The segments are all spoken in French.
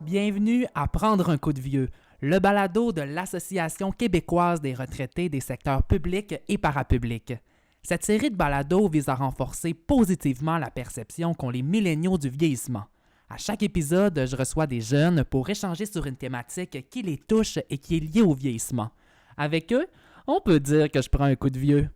Bienvenue à Prendre un coup de vieux, le balado de l'Association québécoise des retraités des secteurs publics et parapublics. Cette série de balados vise à renforcer positivement la perception qu'ont les milléniaux du vieillissement. À chaque épisode, je reçois des jeunes pour échanger sur une thématique qui les touche et qui est liée au vieillissement. Avec eux, on peut dire que je prends un coup de vieux.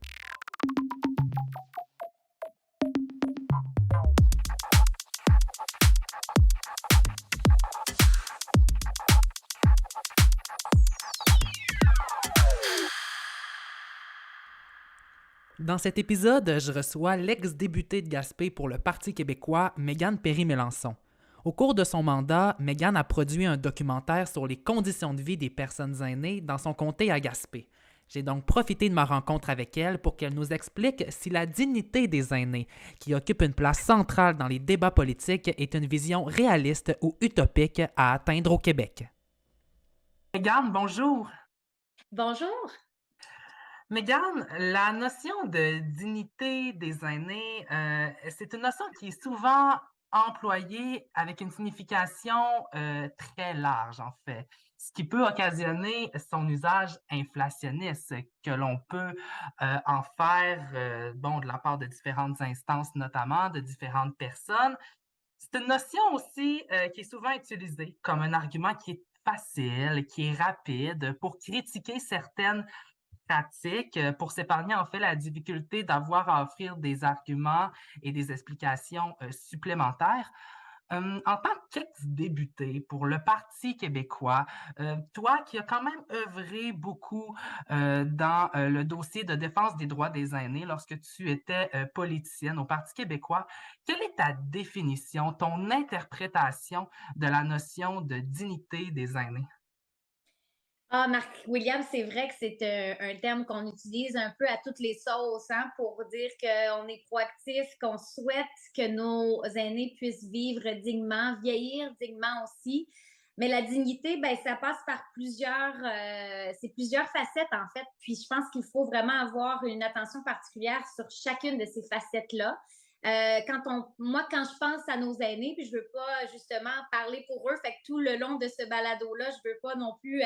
Dans cet épisode, je reçois l'ex-députée de Gaspé pour le Parti québécois, Mégane Perry-Mélançon. Au cours de son mandat, Mégane a produit un documentaire sur les conditions de vie des personnes aînées dans son comté à Gaspé. J'ai donc profité de ma rencontre avec elle pour qu'elle nous explique si la dignité des aînés, qui occupe une place centrale dans les débats politiques, est une vision réaliste ou utopique à atteindre au Québec. Mégane, bonjour. Bonjour. Mégane, la notion de dignité des aînés, c'est une notion qui est souvent employée avec une signification très large, en fait, ce qui peut occasionner son usage inflationniste que l'on peut en faire de la part de différentes instances, notamment de différentes personnes. C'est une notion aussi qui est souvent utilisée comme un argument qui est facile, qui est rapide pour critiquer certaines pratique, pour s'épargner en fait la difficulté d'avoir à offrir des arguments et des explications, supplémentaires. En tant qu'ex-député pour le Parti québécois, toi qui as quand même œuvré beaucoup, dans, le dossier de défense des droits des aînés lorsque tu étais, politicienne au Parti québécois, quelle est ta définition, ton interprétation de la notion de dignité des aînés? Ah, Marc William, c'est vrai que c'est un terme qu'on utilise un peu à toutes les sauces, hein, pour dire qu'on est proactif, qu'on souhaite que nos aînés puissent vivre dignement, vieillir dignement aussi. Mais la dignité, ben, ça passe par c'est plusieurs facettes en fait. Puis je pense qu'il faut vraiment avoir une attention particulière sur chacune de ces facettes-là. Quand je pense à nos aînés, puis je veux pas justement parler pour eux, fait que tout le long de ce balado-là, je veux pas non plus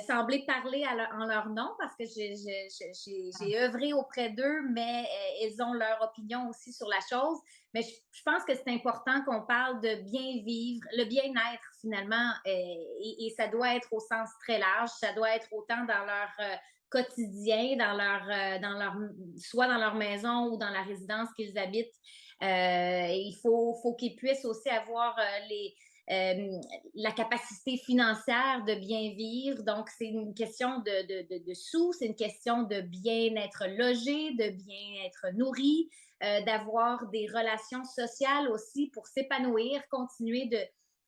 sembler parler en leur nom parce que j'ai œuvré auprès d'eux, mais ils ont leur opinion aussi sur la chose. Mais je pense que c'est important qu'on parle de bien vivre, le bien-être finalement, et ça doit être au sens très large. Ça doit être autant dans leur quotidien, soit dans leur maison ou dans la résidence qu'ils habitent. Il faut qu'ils puissent aussi avoir euh, la capacité financière de bien vivre. Donc, c'est une question de sous, c'est une question de bien être logé, de bien être nourri, d'avoir des relations sociales aussi pour s'épanouir, continuer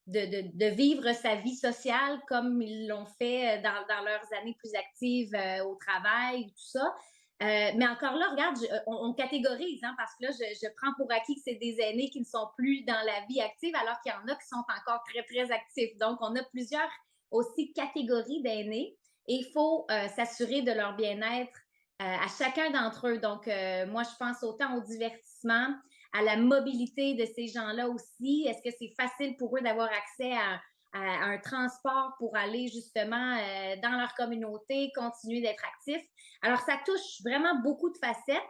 de vivre sa vie sociale comme ils l'ont fait dans leurs années plus actives au travail, tout ça. Mais encore là, regarde, on catégorise, hein, parce que là, je prends pour acquis que c'est des aînés qui ne sont plus dans la vie active, alors qu'il y en a qui sont encore très, très actifs. Donc, on a plusieurs aussi catégories d'aînés et il faut s'assurer de leur bien-être à chacun d'entre eux. Donc, moi, je pense autant au divertissement, à la mobilité de ces gens-là aussi. Est-ce que c'est facile pour eux d'avoir accès à un transport pour aller justement dans leur communauté, continuer d'être actifs? Alors, ça touche vraiment beaucoup de facettes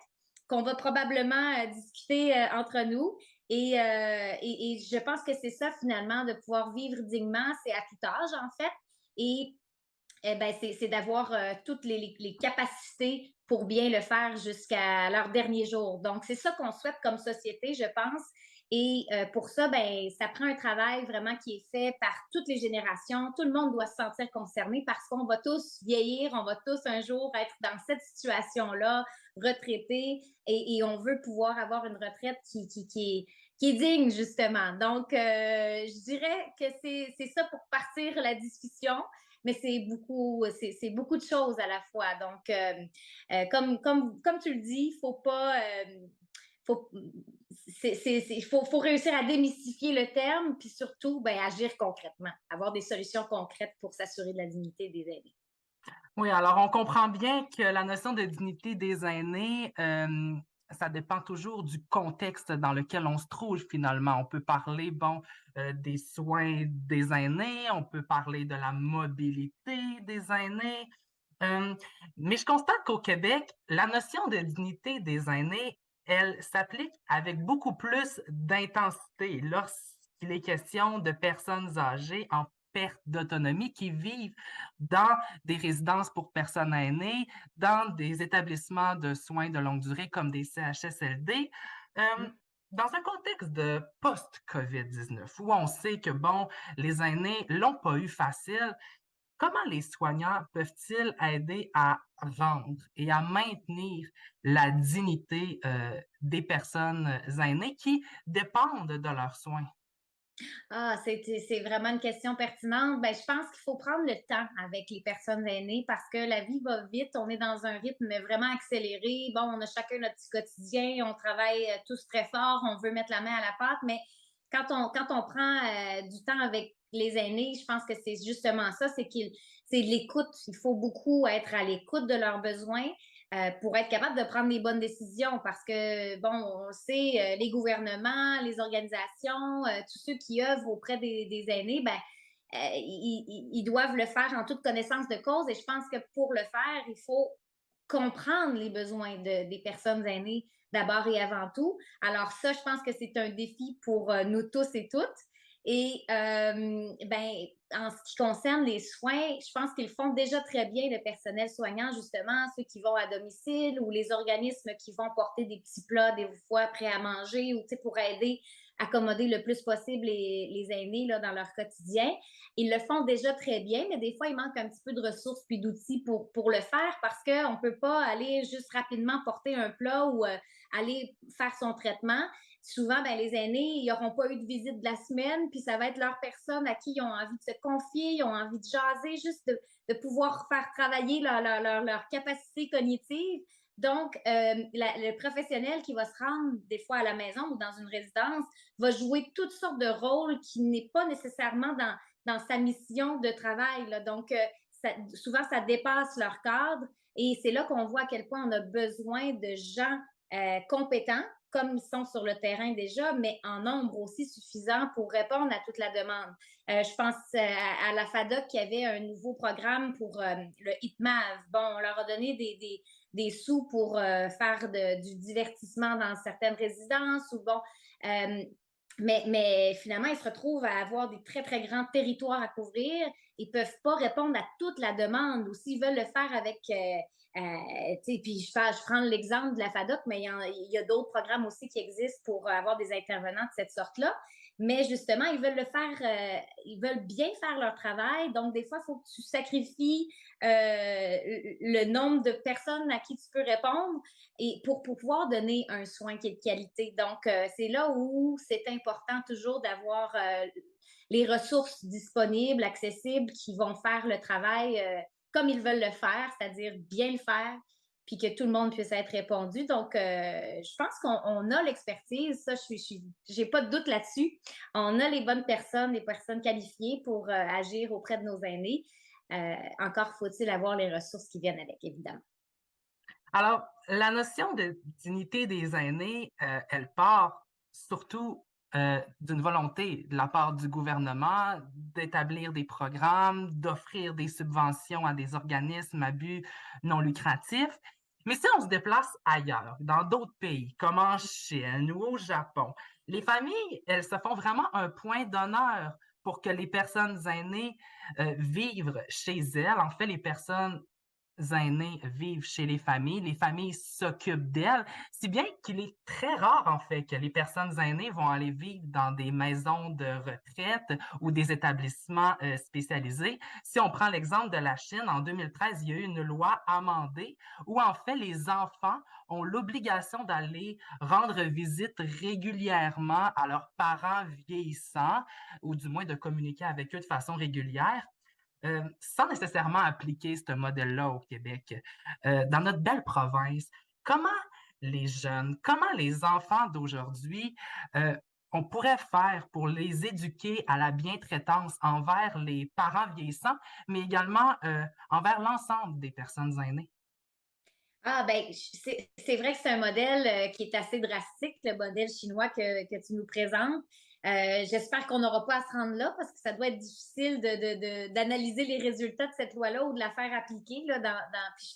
qu'on va probablement discuter entre nous. Et je pense que c'est ça finalement, de pouvoir vivre dignement, c'est à tout âge en fait. Et ben, c'est d'avoir toutes les capacités pour bien le faire jusqu'à leur dernier jour. Donc, c'est ça qu'on souhaite comme société, je pense. Et pour ça, ben, ça prend un travail vraiment qui est fait par toutes les générations. Tout le monde doit se sentir concerné parce qu'on va tous vieillir, on va tous un jour être dans cette situation-là, retraités, et on veut pouvoir avoir une retraite qui est digne, justement. Donc, je dirais que c'est ça pour partir la discussion, mais c'est beaucoup de choses à la fois. Donc, comme tu le dis, il faut pas faut, faut réussir à démystifier le terme, puis surtout, ben, agir concrètement, avoir des solutions concrètes pour s'assurer de la dignité des aînés. Oui, alors on comprend bien que la notion de dignité des aînés, ça dépend toujours du contexte dans lequel on se trouve finalement. On peut parler, bon, des soins des aînés, on peut parler de la mobilité des aînés, hem, mais je constate qu'au Québec, la notion de dignité des aînés, elle s'applique avec beaucoup plus d'intensité lorsqu'il est question de personnes âgées en perte d'autonomie qui vivent dans des résidences pour personnes aînées, dans des établissements de soins de longue durée comme des CHSLD. Mm. Dans un contexte de post-COVID-19, où on sait que, bon, les aînés l'ont pas eu facile, comment les soignants peuvent-ils aider à rendre et à maintenir la dignité des personnes aînées qui dépendent de leurs soins? Ah, c'est vraiment une question pertinente. Ben, je pense qu'il faut prendre le temps avec les personnes aînées parce que la vie va vite. On est dans un rythme vraiment accéléré. Bon, on a chacun notre petit quotidien. On travaille tous très fort. On veut mettre la main à la pâte. Mais quand on prend du temps avec les aînés, je pense que c'est justement ça, c'est l'écoute. Il faut beaucoup être à l'écoute de leurs besoins pour être capable de prendre les bonnes décisions parce que, bon, on sait, les gouvernements, les organisations, tous ceux qui œuvrent auprès des aînés, ben, ils doivent le faire en toute connaissance de cause et je pense que pour le faire, il faut comprendre les besoins des personnes aînées d'abord et avant tout. Alors ça, je pense que c'est un défi pour nous tous et toutes. Et ben, en ce qui concerne les soins, je pense qu'ils font déjà très bien le personnel soignant, justement, ceux qui vont à domicile ou les organismes qui vont porter des petits plats des fois prêts à manger ou pour aider à accommoder le plus possible les aînés là, dans leur quotidien. Ils le font déjà très bien, mais des fois, il manque un petit peu de ressources puis d'outils pour le faire parce qu'on ne peut pas aller juste rapidement porter un plat ou aller faire son traitement. Souvent, ben, les aînés, ils n'auront pas eu de visite de la semaine, puis ça va être leur personne à qui ils ont envie de se confier, ils ont envie de jaser, juste de pouvoir faire travailler leur capacité cognitive. Donc, le professionnel qui va se rendre des fois à la maison ou dans une résidence va jouer toutes sortes de rôles qui n'est pas nécessairement dans sa mission de travail. Là. Donc, souvent, ça dépasse leur cadre et c'est là qu'on voit à quel point on a besoin de gens compétents, comme ils sont sur le terrain déjà, mais en nombre aussi suffisant pour répondre à toute la demande. Je pense à la FADOC qui avait un nouveau programme pour le HITMAV. Bon, on leur a donné des sous pour faire du divertissement dans certaines résidences ou bon, mais finalement, ils se retrouvent à avoir des très, très grands territoires à couvrir. Ils ne peuvent pas répondre à toute la demande ou s'ils veulent le faire avec. Puis je prends l'exemple de la FADOC, mais il y a d'autres programmes aussi qui existent pour avoir des intervenants de cette sorte-là. Mais justement, ils veulent le faire, ils veulent bien faire leur travail. Donc, des fois, il faut que tu sacrifies le nombre de personnes à qui tu peux répondre et pour pouvoir donner un soin qui est de qualité. Donc, c'est là où c'est important toujours d'avoir les ressources disponibles, accessibles, qui vont faire le travail comme ils veulent le faire, c'est-à-dire bien le faire, puis que tout le monde puisse être répondu. Donc, je pense qu'on a l'expertise, ça, j'ai pas de doute là-dessus. On a les bonnes personnes, les personnes qualifiées pour agir auprès de nos aînés. Encore faut-il avoir les ressources qui viennent avec, évidemment. Alors, la notion de dignité des aînés, elle part surtout d'une volonté de la part du gouvernement d'établir des programmes, d'offrir des subventions à des organismes à but non lucratif. Mais si on se déplace ailleurs, dans d'autres pays, comme en Chine ou au Japon, les familles, elles se font vraiment un point d'honneur pour que les personnes aînées vivent chez elles. En fait, les personnes aînés vivent chez les familles s'occupent d'elles, si bien qu'il est très rare, en fait, que les personnes aînées vont aller vivre dans des maisons de retraite ou des établissements spécialisés. Si on prend l'exemple de la Chine, en 2013, il y a eu une loi amendée où, en fait, les enfants ont l'obligation d'aller rendre visite régulièrement à leurs parents vieillissants, ou du moins de communiquer avec eux de façon régulière sans nécessairement appliquer ce modèle-là au Québec. Dans notre belle province, comment les jeunes, comment les enfants d'aujourd'hui, euh, on pourrait faire pour les éduquer à la bientraitance envers les parents vieillissants, mais également envers l'ensemble des personnes aînées? Ah ben, c'est vrai que c'est un modèle qui est assez drastique, le modèle chinois que tu nous présentes. J'espère qu'on n'aura pas à se rendre là parce que ça doit être difficile d'analyser les résultats de cette loi-là ou de la faire appliquer. Là,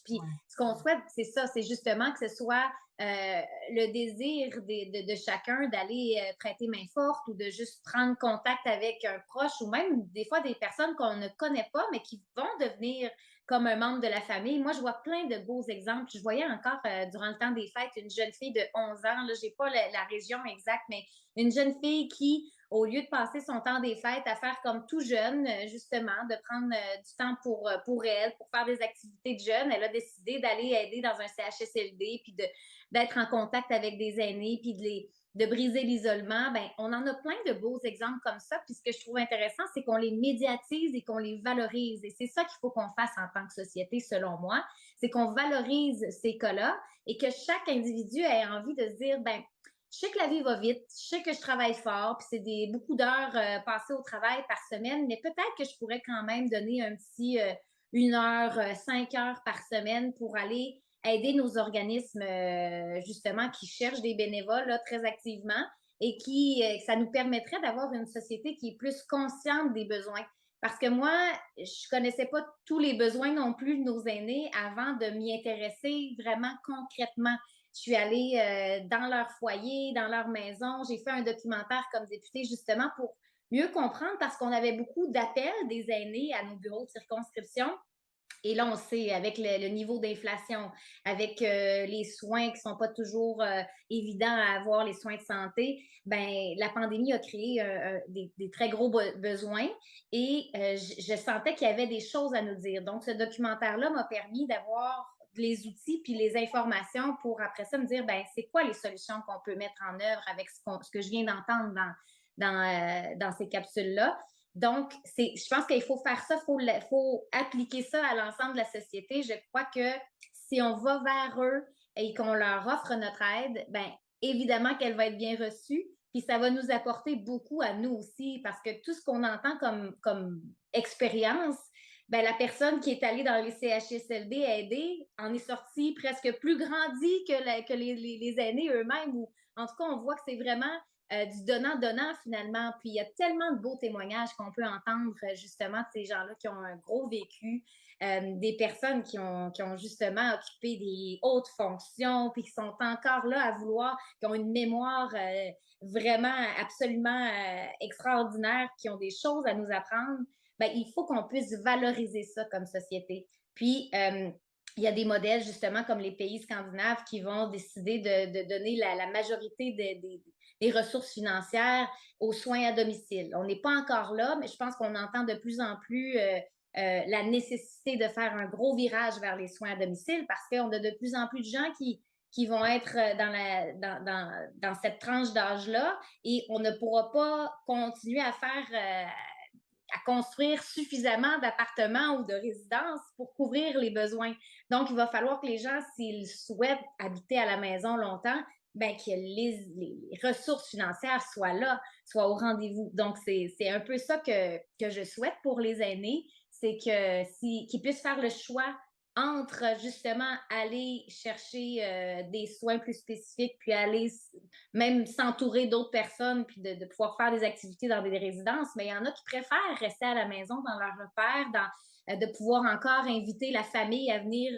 puis Ouais. ce qu'on souhaite, c'est ça, c'est justement que ce soit le désir de chacun d'aller prêter main forte ou de juste prendre contact avec un proche ou même des fois des personnes qu'on ne connaît pas mais qui vont devenir comme un membre de la famille. Moi, je vois plein de beaux exemples. Je voyais encore durant le temps des fêtes une jeune fille de 11 ans, là, j'ai pas la région exacte, mais une jeune fille qui, au lieu de passer son temps des fêtes à faire comme tout jeune, justement, de prendre du temps pour elle, pour faire des activités de jeunes, elle a décidé d'aller aider dans un CHSLD, puis d'être en contact avec des aînés, puis de briser l'isolement, ben, on en a plein de beaux exemples comme ça. Puis ce que je trouve intéressant, c'est qu'on les médiatise et qu'on les valorise. Et c'est ça qu'il faut qu'on fasse en tant que société, selon moi, c'est qu'on valorise ces cas-là et que chaque individu ait envie de se dire, ben, je sais que la vie va vite, je sais que je travaille fort, puis c'est beaucoup d'heures passées au travail par semaine, mais peut-être que je pourrais quand même donner un petit 1 heure, 5 heures par semaine pour aller aider nos organismes justement qui cherchent des bénévoles là, très activement et ça nous permettrait d'avoir une société qui est plus consciente des besoins. Parce que moi, je connaissais pas tous les besoins non plus de nos aînés avant de m'y intéresser vraiment concrètement. Je suis allée dans leur foyer, dans leur maison. J'ai fait un documentaire comme députée justement pour mieux comprendre parce qu'on avait beaucoup d'appels des aînés à nos bureaux de circonscription et là, on sait, avec le niveau d'inflation, avec les soins qui sont pas toujours évidents à avoir, les soins de santé, ben la pandémie a créé des très gros besoins et je sentais qu'il y avait des choses à nous dire. Donc, ce documentaire-là m'a permis d'avoir les outils puis les informations pour après ça me dire, ben c'est quoi les solutions qu'on peut mettre en œuvre avec ce que je viens d'entendre dans ces capsules-là. Donc, je pense qu'il faut faire ça, faut appliquer ça à l'ensemble de la société. Je crois que si on va vers eux et qu'on leur offre notre aide, ben évidemment qu'elle va être bien reçue. Puis ça va nous apporter beaucoup à nous aussi, parce que tout ce qu'on entend comme expérience, ben la personne qui est allée dans les CHSLD aider en est sortie presque plus grandie que les aînés eux-mêmes. Ou en tout cas, on voit que c'est vraiment du donnant-donnant finalement. Puis il y a tellement de beaux témoignages qu'on peut entendre justement de ces gens-là qui ont un gros vécu, des personnes qui ont justement occupé des hautes fonctions, puis qui sont encore là à vouloir, qui ont une mémoire vraiment absolument extraordinaire, qui ont des choses à nous apprendre. Ben, il faut qu'on puisse valoriser ça comme société. Puis, il y a des modèles, justement, comme les pays scandinaves qui vont décider de donner la majorité des ressources financières aux soins à domicile. On n'est pas encore là, mais je pense qu'on entend de plus en plus la nécessité de faire un gros virage vers les soins à domicile parce qu'on a de plus en plus de gens qui vont être dans cette tranche d'âge-là et on ne pourra pas continuer à construire suffisamment d'appartements ou de résidences pour couvrir les besoins. Donc, il va falloir que les gens, s'ils souhaitent habiter à la maison longtemps, ben, que les ressources financières soient là, soient au rendez-vous. Donc, c'est un peu ça que je souhaite pour les aînés, c'est qu'ils puissent faire le choix entre justement aller chercher des soins plus spécifiques, puis aller même s'entourer d'autres personnes, puis de pouvoir faire des activités dans des résidences, mais il y en a qui préfèrent rester à la maison dans leur repère, de pouvoir encore inviter la famille à venir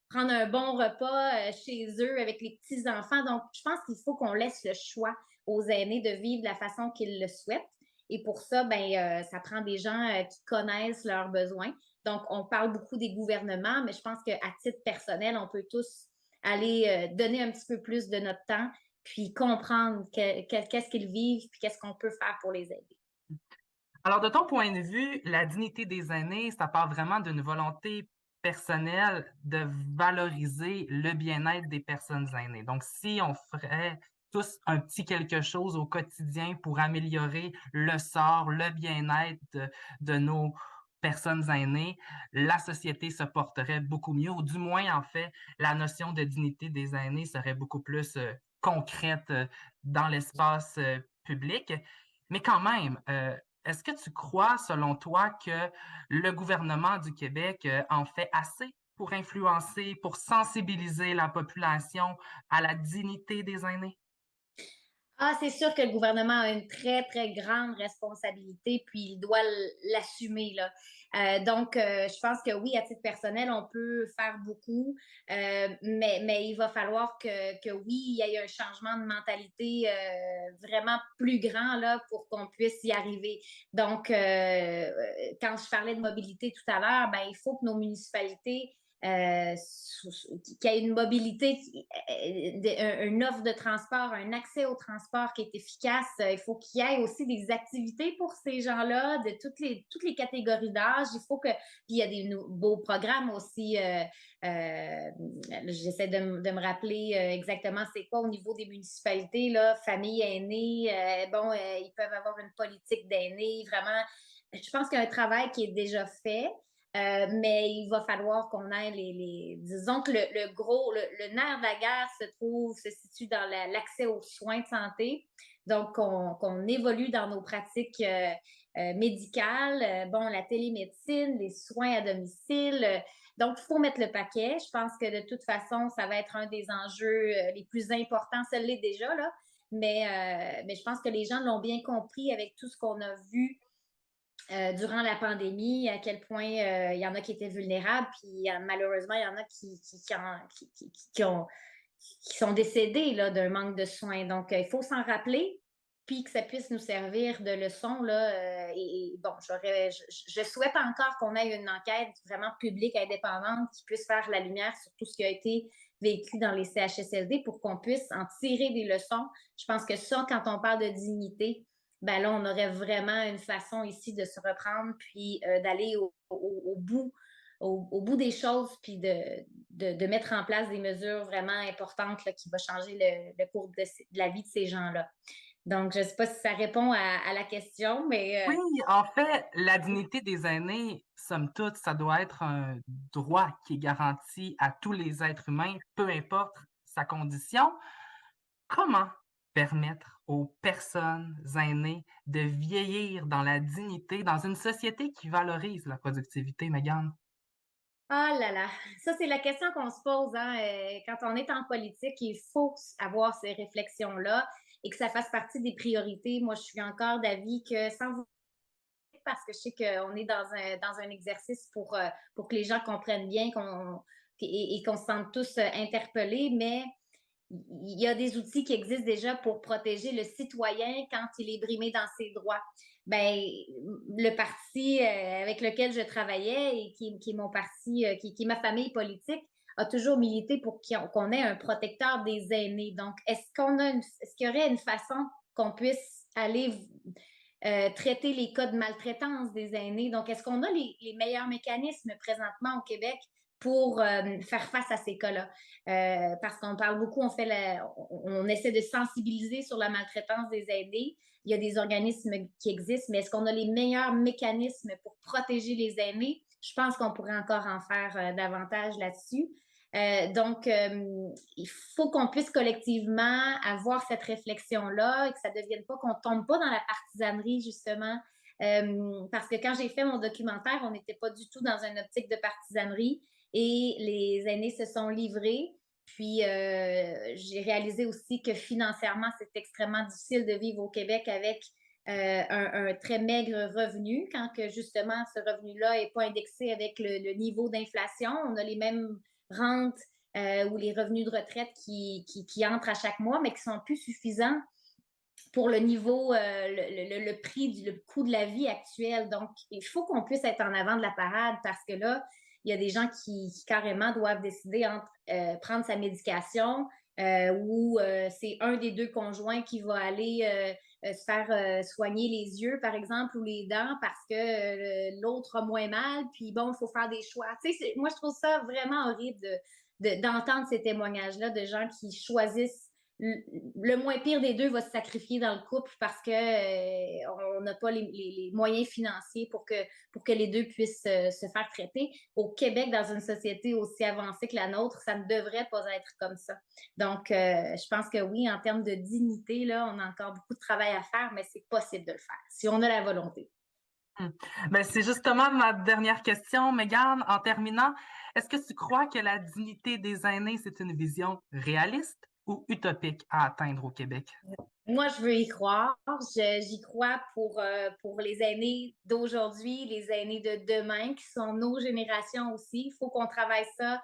prendre un bon repas chez eux avec les petits-enfants. Donc, je pense qu'il faut qu'on laisse le choix aux aînés de vivre de la façon qu'ils le souhaitent. Et pour ça, ben, ça prend des gens qui connaissent leurs besoins. Donc, on parle beaucoup des gouvernements, mais je pense qu'à titre personnel, on peut tous aller donner un petit peu plus de notre temps, puis comprendre qu'est-ce qu'ils vivent, puis qu'est-ce qu'on peut faire pour les aider. Alors, de ton point de vue, la dignité des aînés, ça part vraiment d'une volonté personnelle de valoriser le bien-être des personnes aînées. Donc, si on ferait tous un petit quelque chose au quotidien pour améliorer le sort, le bien-être de nos personnes aînées, la société se porterait beaucoup mieux, ou du moins, en fait, la notion de dignité des aînés serait beaucoup plus concrète dans l'espace public. Mais quand même, est-ce que tu crois, selon toi, que le gouvernement du Québec en fait assez pour influencer, pour sensibiliser la population à la dignité des aînés? Ah, c'est sûr que le gouvernement a une très, très grande responsabilité, puis il doit l'assumer, là. Je pense que oui, à titre personnel, on peut faire beaucoup, mais il va falloir que oui, il y ait un changement de mentalité vraiment plus grand, là, pour qu'on puisse y arriver. Quand je parlais de mobilité tout à l'heure, ben, il faut que nos municipalités qu'il y ait une mobilité, une offre de transport, un accès au transport qui est efficace. Il faut qu'il y ait aussi des activités pour ces gens-là de toutes les catégories d'âge. Il faut que. Puis il y a des beaux programmes aussi. J'essaie de me rappeler exactement c'est quoi au niveau des municipalités, là, famille aînée. Ils peuvent avoir une politique d'aînés. Vraiment, je pense qu'il y a un travail qui est déjà fait. Mais il va falloir qu'on ait disons que le nerf de la guerre se situe dans l'accès aux soins de santé. Donc, qu'on évolue dans nos pratiques médicales, la télémédecine, les soins à domicile. Donc, il faut mettre le paquet. Je pense que de toute façon, ça va être un des enjeux les plus importants. Ça l'est déjà, là. Mais je pense que les gens l'ont bien compris avec tout ce qu'on a vu durant la pandémie, à quel point il y en a qui étaient vulnérables, puis malheureusement, il y en a qui sont décédés là, d'un manque de soins. Donc, il faut s'en rappeler, puis que ça puisse nous servir de leçon. Là, je souhaite encore qu'on ait une enquête vraiment publique, indépendante, qui puisse faire la lumière sur tout ce qui a été vécu dans les CHSLD pour qu'on puisse en tirer des leçons. Je pense que ça, quand on parle de dignité, ben là, on aurait vraiment une façon ici de se reprendre, puis d'aller au bout des choses, puis de mettre en place des mesures vraiment importantes là, qui vont changer le cours de la vie de ces gens-là. Donc, je ne sais pas si ça répond à la question, mais Oui, en fait, la dignité des aînés, somme toute, ça doit être un droit qui est garanti à tous les êtres humains, peu importe sa condition. Comment permettre aux personnes aînées de vieillir dans la dignité, dans une société qui valorise la productivité, Mégane? ah là là, ça c'est la question qu'on se pose hein, quand on est en politique. Il faut avoir ces réflexions-là et que ça fasse partie des priorités. Moi, je suis encore d'avis que sans vous parce que je sais qu'on est dans un exercice pour que les gens comprennent bien et qu'on se sente tous interpellés, mais il y a des outils qui existent déjà pour protéger le citoyen quand il est brimé dans ses droits. Ben, le parti avec lequel je travaillais et qui est mon parti, qui est ma famille politique, a toujours milité pour qu'on ait un protecteur des aînés. Donc, est-ce qu'il y aurait une façon qu'on puisse aller traiter les cas de maltraitance des aînés? Donc, est-ce qu'on a les meilleurs mécanismes présentement au Québec pour faire face à ces cas-là? Parce qu'on parle beaucoup, on essaie de sensibiliser sur la maltraitance des aînés. Il y a des organismes qui existent, mais est-ce qu'on a les meilleurs mécanismes pour protéger les aînés? Je pense qu'on pourrait encore en faire davantage là-dessus. Il faut qu'on puisse collectivement avoir cette réflexion-là et que ça ne devienne pas qu'on ne tombe pas dans la partisanerie, justement. Parce que quand j'ai fait mon documentaire, on n'était pas du tout dans une optique de partisanerie et les aînés se sont livrés. Puis, j'ai réalisé aussi que financièrement, c'est extrêmement difficile de vivre au Québec avec un très maigre revenu, quand que justement ce revenu-là n'est pas indexé avec le niveau d'inflation. On a les mêmes rentes ou les revenus de retraite qui entrent à chaque mois, mais qui sont plus suffisants pour le niveau, le prix, le coût de la vie actuel. Donc, il faut qu'on puisse être en avant de la parade parce que là, il y a des gens qui carrément doivent décider entre prendre sa médication ou c'est un des deux conjoints qui va aller se faire soigner les yeux, par exemple, ou les dents parce que l'autre a moins mal. Puis bon, il faut faire des choix. Tu sais, moi, je trouve ça vraiment horrible d'entendre ces témoignages-là de gens qui choisissent le moins pire des deux va se sacrifier dans le couple parce que on n'a pas les moyens financiers pour que les deux puissent se faire traiter. Au Québec, dans une société aussi avancée que la nôtre, ça ne devrait pas être comme ça. Donc, je pense que oui, en termes de dignité, là, on a encore beaucoup de travail à faire, mais c'est possible de le faire si on a la volonté. Mmh. Ben, c'est justement ma dernière question, Mégane. En terminant, est-ce que tu crois que la dignité des aînés, c'est une vision réaliste ou utopique à atteindre au Québec? Moi, je veux y croire. J'y crois pour les aînés d'aujourd'hui, les aînés de demain, qui sont nos générations aussi. Il faut qu'on travaille ça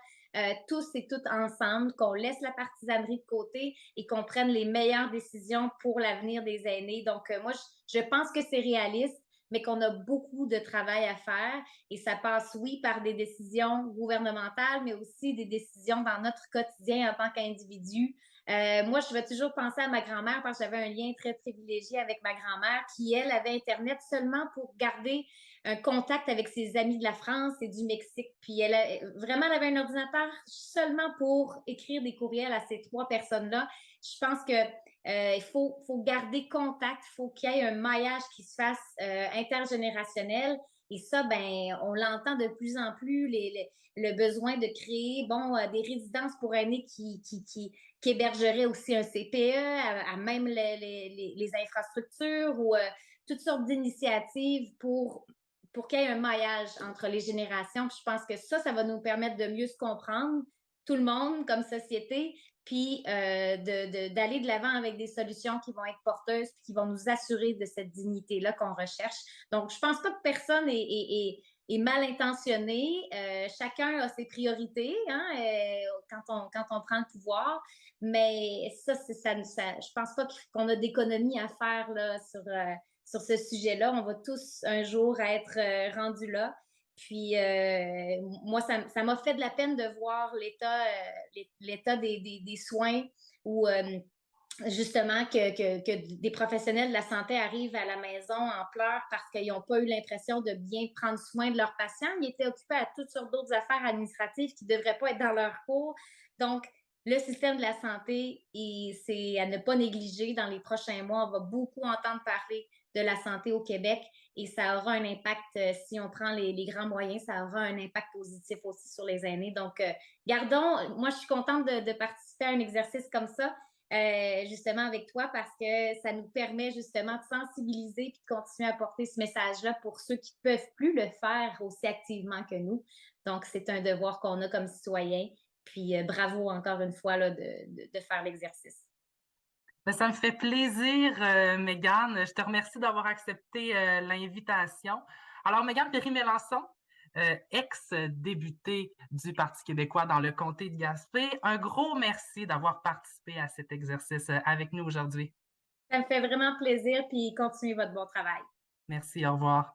tous et toutes ensemble, qu'on laisse la partisanerie de côté et qu'on prenne les meilleures décisions pour l'avenir des aînés. Donc, moi, je pense que c'est réaliste, mais qu'on a beaucoup de travail à faire. Et ça passe, oui, par des décisions gouvernementales, mais aussi des décisions dans notre quotidien en tant qu'individu. Moi, je vais toujours penser à ma grand-mère parce que j'avais un lien très privilégié avec ma grand-mère qui, elle, avait Internet seulement pour garder un contact avec ses amis de la France et du Mexique. Puis vraiment, elle avait un ordinateur seulement pour écrire des courriels à ces trois personnes-là. Je pense que il faut garder contact, il faut qu'il y ait un maillage qui se fasse intergénérationnel. Et ça, ben, on l'entend de plus en plus, le besoin de créer des résidences pour aînés qui hébergerait aussi un CPE, à même les infrastructures ou toutes sortes d'initiatives pour qu'il y ait un maillage entre les générations. Puis je pense que ça va nous permettre de mieux se comprendre, tout le monde comme société, puis d'aller de l'avant avec des solutions qui vont être porteuses, puis qui vont nous assurer de cette dignité-là qu'on recherche. Donc, je pense pas que personne est mal intentionné. Chacun a ses priorités hein, quand on prend le pouvoir. Mais je pense pas qu'on a d'économie à faire là, sur ce sujet-là. On va tous un jour être rendus là. Puis moi, ça m'a fait de la peine de voir l'état des soins où justement que des professionnels de la santé arrivent à la maison en pleurs parce qu'ils n'ont pas eu l'impression de bien prendre soin de leurs patients. Ils étaient occupés à toutes sortes d'autres affaires administratives qui ne devraient pas être dans leur cours. Donc, le système de la santé, c'est à ne pas négliger. Dans les prochains mois, on va beaucoup entendre parler de la santé au Québec et ça aura un impact, si on prend les grands moyens, ça aura un impact positif aussi sur les aînés. Donc, moi, je suis contente de participer à un exercice comme ça, justement avec toi, parce que ça nous permet justement de sensibiliser et de continuer à porter ce message-là pour ceux qui ne peuvent plus le faire aussi activement que nous. Donc, c'est un devoir qu'on a comme citoyens. Puis, bravo encore une fois là, de faire l'exercice. Ben, ça me fait plaisir, Mégane. Je te remercie d'avoir accepté l'invitation. Alors, Mégane Perry-Mélançon, ex-députée du Parti québécois dans le comté de Gaspé, un gros merci d'avoir participé à cet exercice avec nous aujourd'hui. Ça me fait vraiment plaisir, puis continuez votre bon travail. Merci, au revoir.